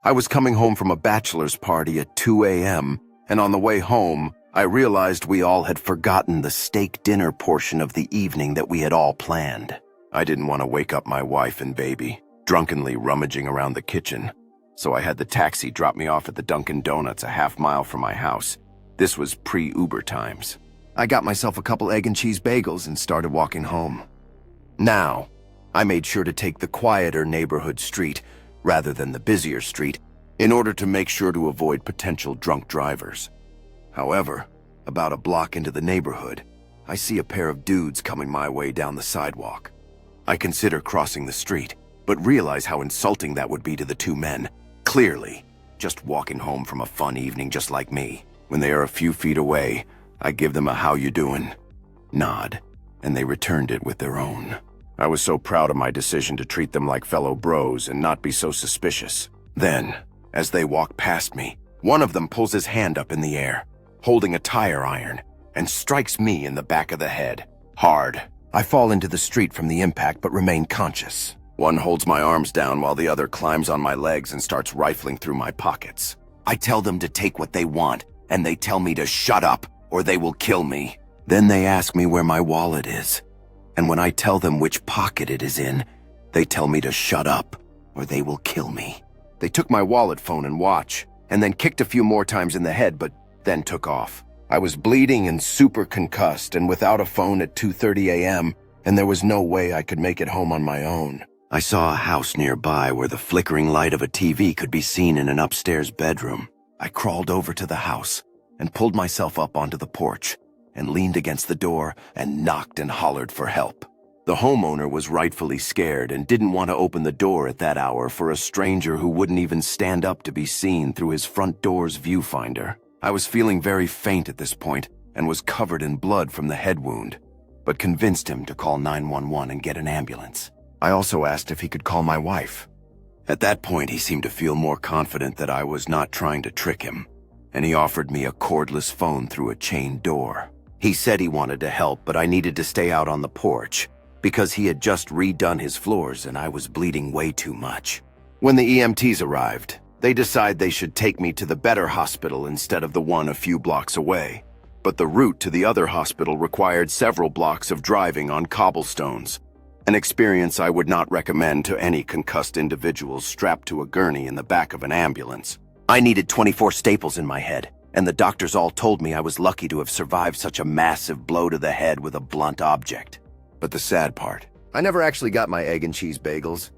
I was coming home from a bachelor's party at 2 a.m., and on the way home, I realized we all had forgotten the steak dinner portion of the evening that we had all planned. I didn't want to wake up my wife and baby, drunkenly rummaging around the kitchen, so I had the taxi drop me off at the Dunkin' Donuts a half-mile from my house. This was pre-Uber times. I got myself a couple egg and cheese bagels and started walking home. Now, I made sure to take the quieter neighborhood street rather than the busier street in order to make sure to avoid potential drunk drivers. However, about a block into the neighborhood, I see a pair of dudes coming my way down the sidewalk. I consider crossing the street, but realize how insulting that would be to the two men, clearly just walking home from a fun evening just like me. When they are a few feet away, I give them a "how you doing" nod, and they returned it with their own. I was so proud of my decision to treat them like fellow bros and not be so suspicious. Then, as they walk past me, one of them pulls his hand up in the air, holding a tire iron, and strikes me in the back of the head. Hard. I fall into the street from the impact but remain conscious. One holds my arms down while the other climbs on my legs and starts rifling through my pockets. I tell them to take what they want, and they tell me to shut up or they will kill me. Then they ask me where my wallet is. And when I tell them which pocket it is in, they tell me to shut up or they will kill me. They took my wallet, phone, and watch, and then kicked a few more times in the head, but then took off. I was bleeding and super concussed and without a phone at 2:30 a.m., and there was no way I could make it home on my own. I saw a house nearby where the flickering light of a TV could be seen in an upstairs bedroom. I crawled over to the house and pulled myself up onto the porch and leaned against the door and knocked and hollered for help. The homeowner was rightfully scared and didn't want to open the door at that hour for a stranger who wouldn't even stand up to be seen through his front door's viewfinder. I was feeling very faint at this point and was covered in blood from the head wound, but convinced him to call 911 and get an ambulance. I also asked if he could call my wife. At that point, he seemed to feel more confident that I was not trying to trick him, and he offered me a cordless phone through a chain door. He said he wanted to help, but I needed to stay out on the porch because he had just redone his floors and I was bleeding way too much. When the EMTs arrived, they decided they should take me to the better hospital instead of the one a few blocks away. But the route to the other hospital required several blocks of driving on cobblestones, an experience I would not recommend to any concussed individuals strapped to a gurney in the back of an ambulance. I needed 24 staples in my head, and the doctors all told me I was lucky to have survived such a massive blow to the head with a blunt object. But the sad part, I never actually got my egg and cheese bagels.